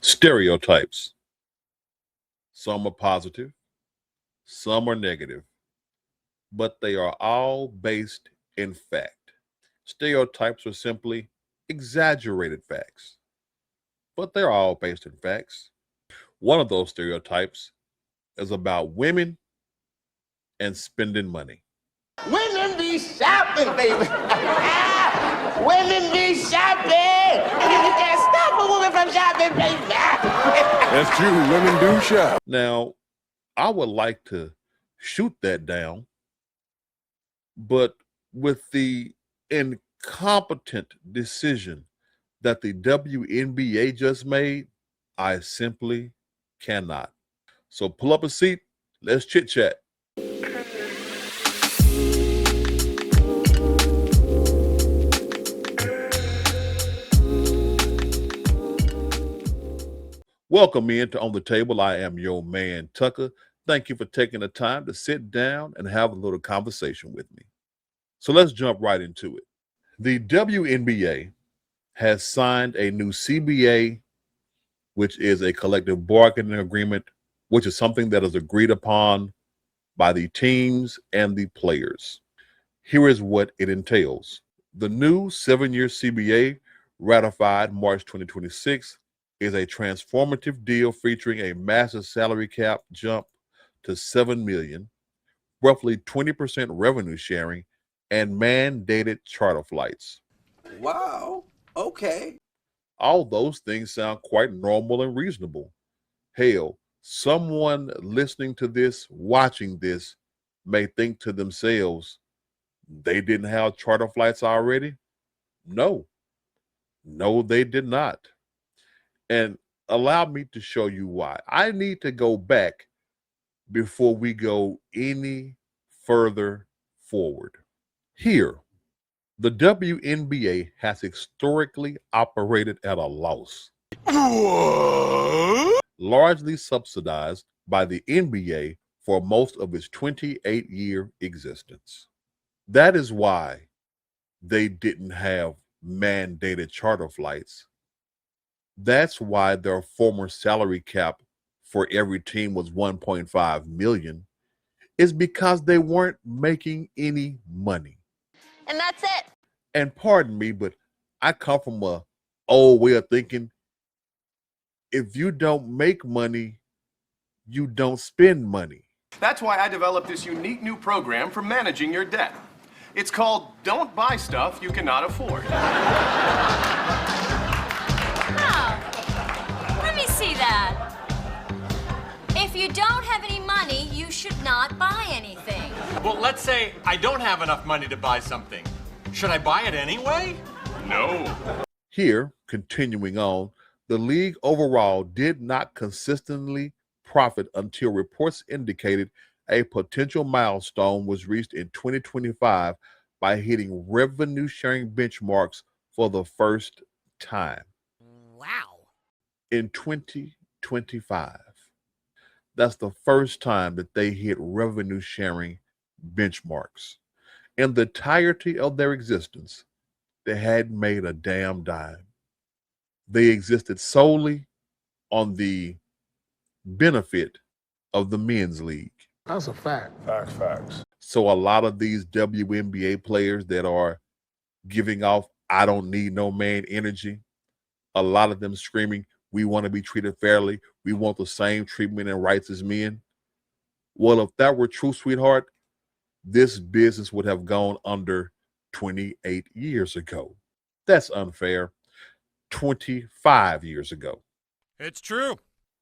Stereotypes. Some are positive, some are negative, but they are all based in fact. Stereotypes are simply exaggerated facts, but they're all based in facts. One of those stereotypes is about women and spending money. Women be shopping, baby. Women be shopping. You can't stop a woman from shopping, baby. That's true. Women do shop. Now, I would like to shoot that down, but with the incompetent decision that the WNBA just made, I simply cannot. So pull up a seat, let's chit chat. Welcome in to On the Table. I am your man, Tucker. Thank you for taking the time to sit down and have a little conversation with me. So let's jump right into it. The WNBA has signed a new CBA, which is a collective bargaining agreement, which is something that is agreed upon by the teams and the players. Here is what it entails. The new 7-year CBA, ratified March 2026, is a transformative deal featuring a massive salary cap jump to $7 million, roughly 20% revenue sharing, and mandated charter flights. Wow. Okay. All those things sound quite normal and reasonable. Hell, someone listening to this, watching this, may think to themselves, they didn't have charter flights already? No, they did not. And allow me to show you why. I need to go back before we go any further forward. Here, the WNBA has historically operated at a loss, largely subsidized by the NBA for most of its 28-year existence. That is why they didn't have mandated charter flights. That's why their former salary cap for every team was 1.5 million, is because they weren't making any money. And that's it. And pardon me, but I come from a old way of thinking. If you don't make money, you don't spend money. That's why I developed this unique new program for managing your debt. It's called Don't Buy Stuff You Cannot Afford. Let me see that. If you don't have any money, you should not buy anything. Well, let's say I don't have enough money to buy something. Should I buy it anyway? No. Here, continuing on, the league overall did not consistently profit until reports indicated a potential milestone was reached in 2025 by hitting revenue sharing benchmarks for the first time. Wow. In 2025. That's the first time that they hit revenue sharing benchmarks. In the entirety of their existence, they hadn't made a damn dime. They existed solely on the benefit of the men's league. That's a fact. Facts. So a lot of these WNBA players that are giving off, I don't need no man energy, a lot of them screaming, we want to be treated fairly. We want the same treatment and rights as men. Well, if that were true, sweetheart, this business would have gone under 28 years ago. That's unfair. 25 years ago. It's true.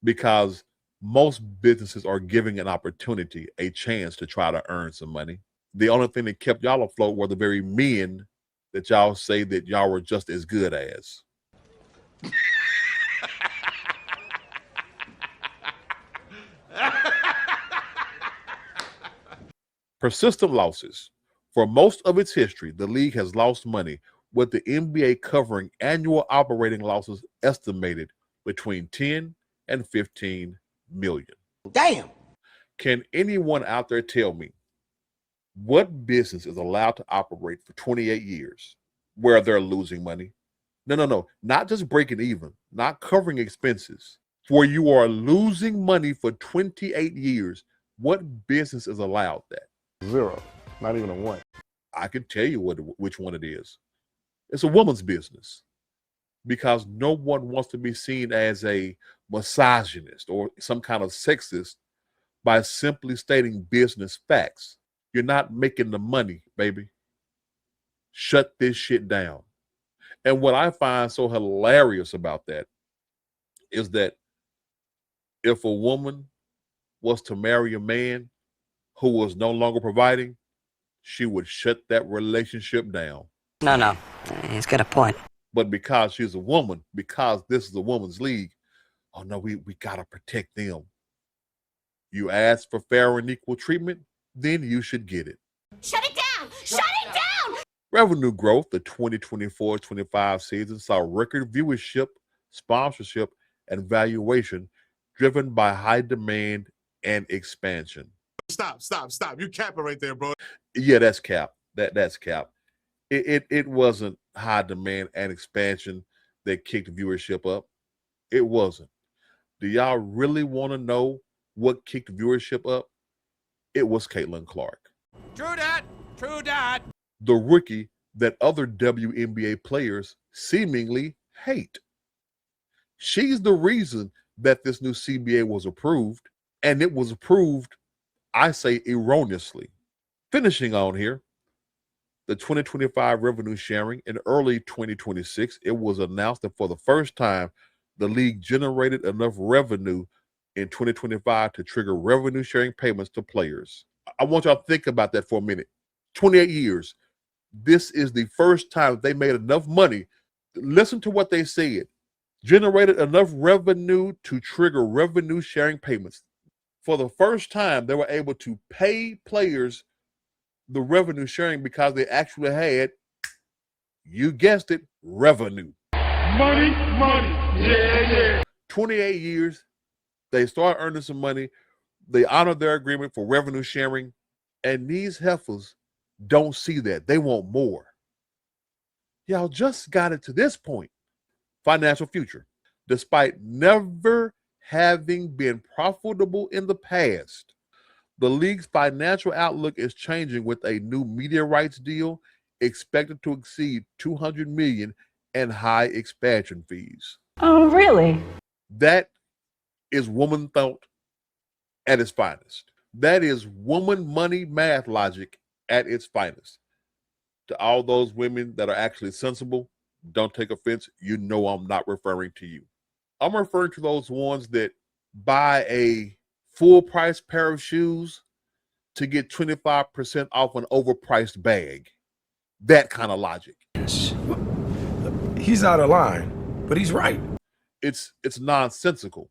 Because most businesses are giving an opportunity, a chance to try to earn some money. The only thing that kept y'all afloat were the very men that y'all say that y'all were just as good as. Persistent losses. For most of its history, the league has lost money, with the NBA covering annual operating losses estimated between 10 and 15 million. Damn. Can anyone out there tell me what business is allowed to operate for 28 years where they're losing money? No. Not just breaking even, not covering expenses. Where you are losing money for 28 years, what business is allowed that? 0, not even a 1. I can tell you which one it is. It's a woman's business, because no one wants to be seen as a misogynist or some kind of sexist by simply stating business facts. You're not making the money, baby. Shut this shit down. And what I find so hilarious about that is that if a woman was to marry a man who was no longer providing, she would shut that relationship down. No. He's got a point. But because she's a woman, because this is a woman's league, oh no, we gotta protect them. You ask for fair and equal treatment, then you should get it. Shut it down! Shut it down! Revenue growth, the 2024-25 season saw record viewership, sponsorship, and valuation driven by high demand and expansion. Stop. You capping right there, bro. Yeah, that's cap. That's cap. It wasn't high demand and expansion that kicked viewership up. It wasn't. Do y'all really want to know what kicked viewership up? It was Caitlin Clark. True that. The rookie that other WNBA players seemingly hate. She's the reason that this new CBA was approved, and it was approved, I say, erroneously. Finishing on here, the 2025 revenue sharing in early 2026, it was announced that for the first time, the league generated enough revenue in 2025 to trigger revenue sharing payments to players. I want y'all to think about that for a minute. 28 years. This is the first time they made enough money. Listen to what they said. Generated enough revenue to trigger revenue sharing payments. For the first time, they were able to pay players the revenue sharing because they actually had, you guessed it, revenue. Money. Yeah. 28 years, they start earning some money. They honor their agreement for revenue sharing, and these heifers don't see that. They want more. Y'all just got it to this point. Financial future. Despite never having been profitable in the past, the league's financial outlook is changing with a new media rights deal expected to exceed $200 million and high expansion fees. Oh, really? That is woman thought at its finest. That is woman money math logic at its finest. To all those women that are actually sensible, don't take offense. You know I'm not referring to you. I'm referring to those ones that buy a full price pair of shoes to get 25% off an overpriced bag. That kind of logic. He's out of line, but he's right. It's nonsensical.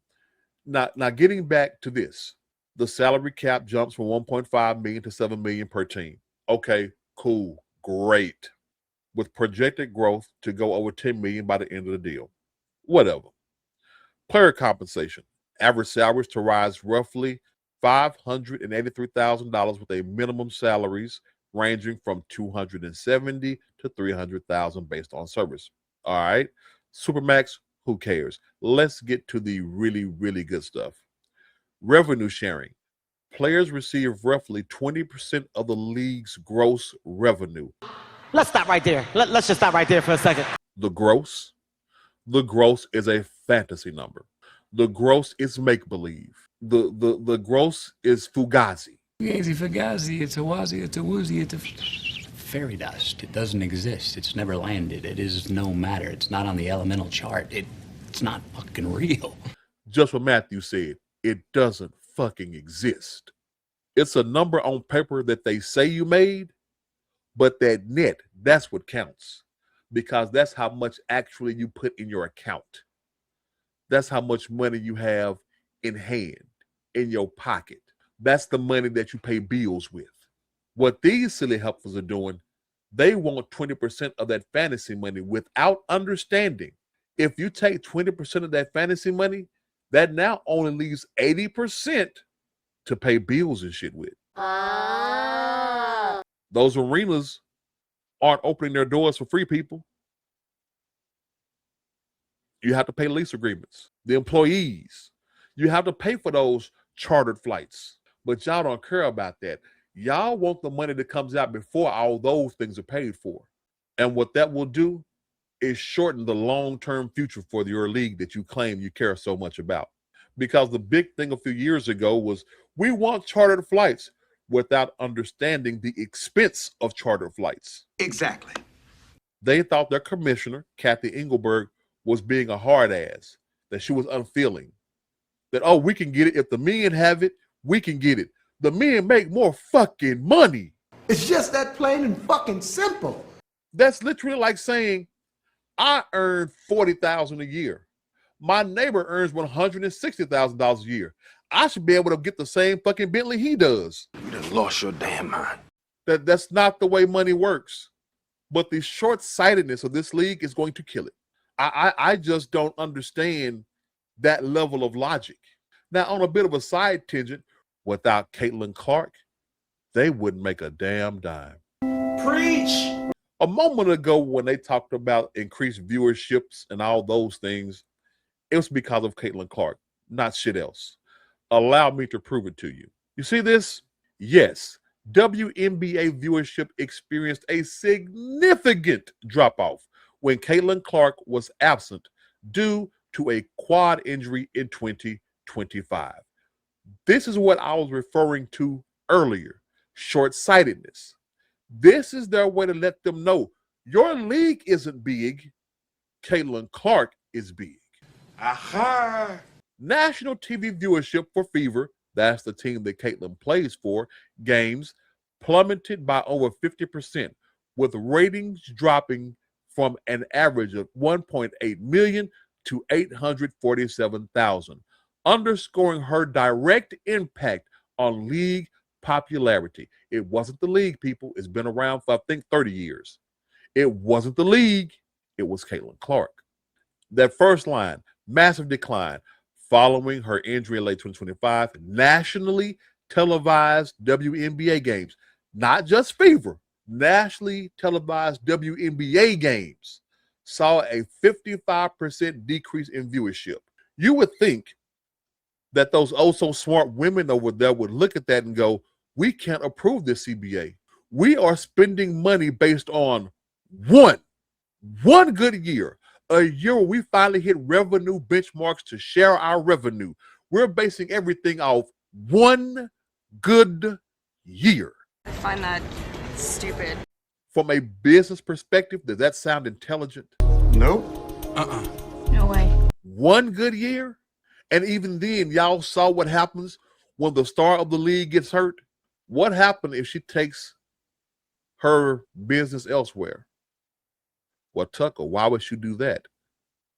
Now getting back to this, the salary cap jumps from 1.5 million to 7 million per team. Okay, cool, great. With projected growth to go over 10 million by the end of the deal. Whatever. Player compensation. Average salaries to rise roughly $583,000 with a minimum salaries ranging from $270,000 to $300,000 based on service. All right. Supermax, who cares? Let's get to the really, really good stuff. Revenue sharing. Players receive roughly 20% of the league's gross revenue. Let's stop right there. Let's just stop right there for a second. The gross is a fantasy number. The gross is make-believe. The gross is fugazi. Fugazi, fugazi, it's a wazi, it's a woozy, it's a fairy dust. It doesn't exist. It's never landed. It is no matter. It's not on the elemental chart. It's not fucking real. Just what Matthew said. It doesn't fucking exist. It's a number on paper that they say you made, but that net, that's what counts. Because that's how much actually you put in your account. That's how much money you have in hand, in your pocket. That's the money that you pay bills with. What these silly helpers are doing, they want 20% of that fantasy money without understanding. If you take 20% of that fantasy money, that now only leaves 80% to pay bills and shit with. Those arenas aren't opening their doors for free, people. You have to pay lease agreements, the employees. You have to pay for those chartered flights. But y'all don't care about that. Y'all want the money that comes out before all those things are paid for. And what that will do is shorten the long-term future for your league that you claim you care so much about. Because the big thing a few years ago was we want chartered flights without understanding the expense of chartered flights. Exactly. They thought their commissioner, Kathy Engelberg, was being a hard ass, that she was unfeeling. That, oh, we can get it. If the men have it, we can get it. The men make more fucking money. It's just that plain and fucking simple. That's literally like saying, I earn $40,000 a year. My neighbor earns $160,000 a year. I should be able to get the same fucking Bentley he does. You done lost your damn mind. That's not the way money works. But the short-sightedness of this league is going to kill it. I just don't understand that level of logic. Now, on a bit of a side tangent, without Caitlin Clark, they wouldn't make a damn dime. Preach. A moment ago, when they talked about increased viewerships and all those things, it was because of Caitlin Clark, not shit else. Allow me to prove it to you. You see this? Yes, WNBA viewership experienced a significant drop-off when Caitlin Clark was absent due to a quad injury in 2025. This is what I was referring to earlier, short-sightedness. This is their way to let them know your league isn't big. Caitlin Clark is big. Aha. National TV viewership for Fever, that's the team that Caitlin plays for, games plummeted by over 50%, with ratings dropping from an average of 1.8 million to 847,000, underscoring her direct impact on league popularity. It wasn't the league, people. It's been around for, I think, 30 years. It wasn't the league. It was Caitlin Clark. That first line, massive decline following her injury in late 2025, nationally televised WNBA games, not just Fever, nationally televised WNBA games saw a 55% decrease in viewership. You would think that those oh so smart women over there would look at that and go, we can't approve this CBA. We are spending money based on one good year, a year where we finally hit revenue benchmarks to share our revenue. We're basing everything off one good year. I find that stupid. From a business perspective, does that sound intelligent? Nope. No way. One good year? And even then, y'all saw what happens when the star of the league gets hurt. What happened if she takes her business elsewhere? Well, Tucker, why would she do that?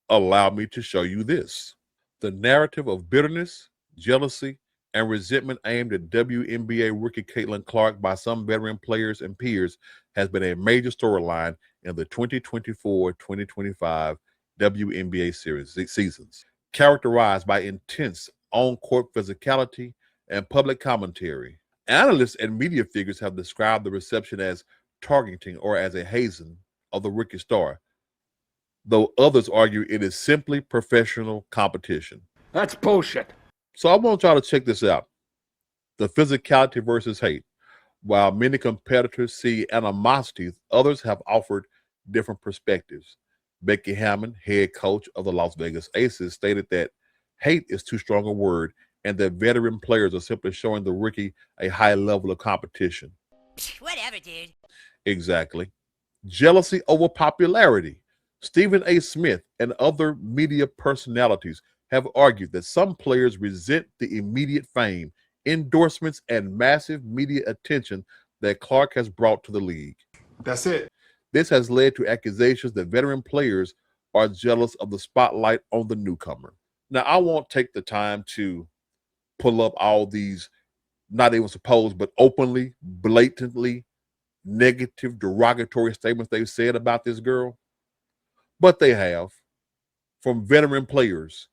Allow me to show you this. The narrative of bitterness, jealousy, and resentment aimed at WNBA rookie Caitlin Clark by some veteran players and peers has been a major storyline in the 2024-2025 WNBA seasons, characterized by intense on-court physicality and public commentary. Analysts and media figures have described the reception as targeting or as a hazing of the rookie star, though others argue it is simply professional competition. That's bullshit. So I want y'all to check this out. The physicality versus hate. While many competitors see animosity, others have offered different perspectives. Becky Hammon, head coach of the Las Vegas Aces, stated that hate is too strong a word and that veteran players are simply showing the rookie a high level of competition. Whatever, dude. Exactly. Jealousy over popularity. Stephen A. Smith and other media personalities have argued that some players resent the immediate fame, endorsements, and massive media attention that Clark has brought to the league. That's it. This has led to accusations that veteran players are jealous of the spotlight on the newcomer. Now, I won't take the time to pull up all these, not even supposed, but openly, blatantly negative, derogatory statements they've said about this girl. But they have, from veteran players,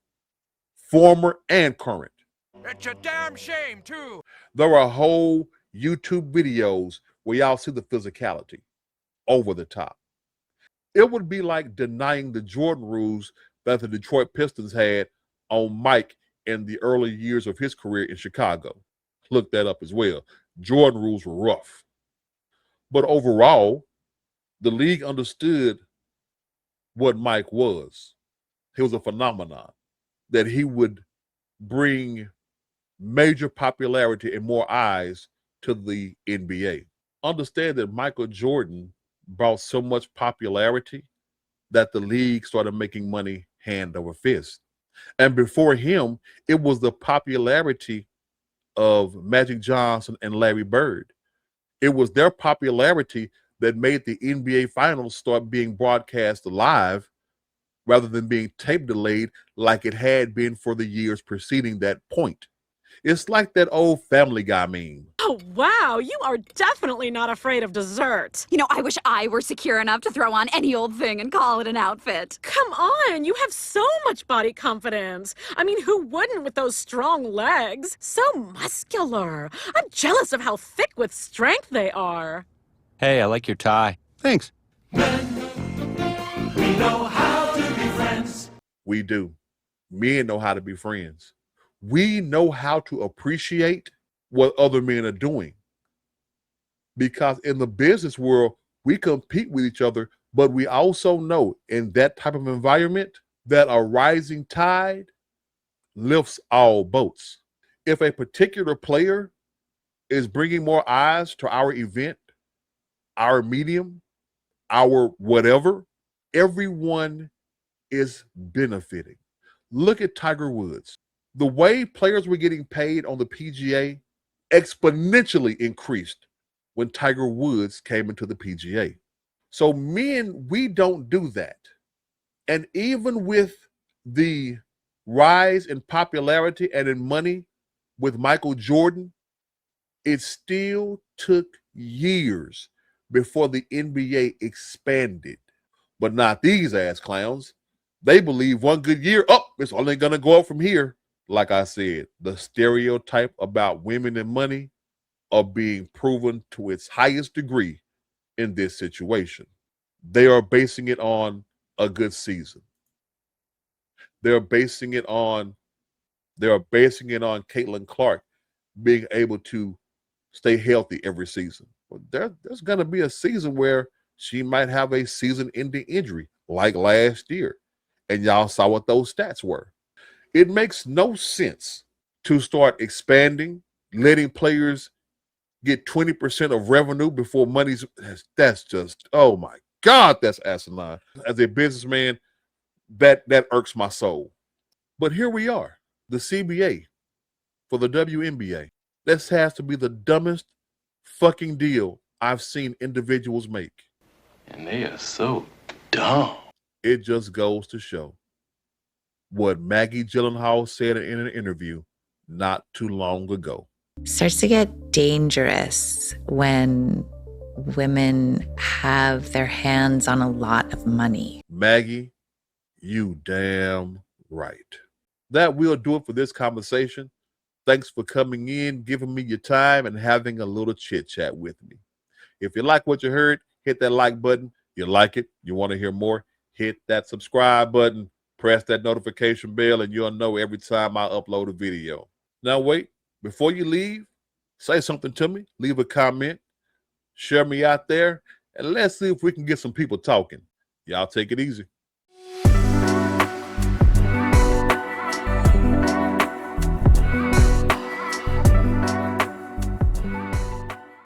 former and current. It's a damn shame, too. There are whole YouTube videos where y'all see the physicality over the top. It would be like denying the Jordan rules that the Detroit Pistons had on Mike in the early years of his career in Chicago. Look that up as well. Jordan rules were rough. But overall, the league understood what Mike was. He was a phenomenon, that he would bring major popularity and more eyes to the NBA. Understand that Michael Jordan brought so much popularity that the league started making money hand over fist. And before him, it was the popularity of Magic Johnson and Larry Bird. It was their popularity that made the NBA Finals start being broadcast live rather than being tape delayed like it had been for the years preceding that point. It's like that old Family Guy meme. Oh, wow, you are definitely not afraid of dessert. You know, I wish I were secure enough to throw on any old thing and call it an outfit. Come on, you have so much body confidence. I mean, who wouldn't with those strong legs? So muscular. I'm jealous of how thick with strength they are. Hey, I like your tie. Thanks. We know how to be friends. We do. Men know how to be friends. We know how to appreciate what other men are doing. Because in the business world, we compete with each other, but we also know in that type of environment that a rising tide lifts all boats. If a particular player is bringing more eyes to our event, our medium, our whatever, everyone is benefiting. Look at Tiger Woods. The way players were getting paid on the PGA exponentially increased when Tiger Woods came into the PGA. So men, we don't do that. And even with the rise in popularity and in money with Michael Jordan, it still took years before the NBA expanded. But not these ass clowns. They believe one good year, it's only going to go up from here. Like I said, the stereotype about women and money are being proven to its highest degree in this situation. They are basing it on a good season. They're basing it on Caitlin Clark being able to stay healthy every season. Well, there's going to be a season where she might have a season-ending injury like last year. And y'all saw what those stats were. It makes no sense to start expanding, letting players get 20% of revenue before that's just, oh my God, that's asinine. As a businessman, that irks my soul. But here we are, the CBA for the WNBA. This has to be the dumbest fucking deal I've seen individuals make. And they are so dumb. It just goes to show what Maggie Gyllenhaal said in an interview not too long ago. Starts to get dangerous when women have their hands on a lot of money. Maggie, you damn right. That will do it for this conversation. Thanks for coming in, giving me your time, and having a little chit chat with me. If you like what you heard, hit that like button. You like it, you want to hear more, hit that subscribe button. Press that notification bell and you'll know every time I upload a video. Now wait, before you leave, say something to me, leave a comment, share me out there, and let's see if we can get some people talking. Y'all take it easy.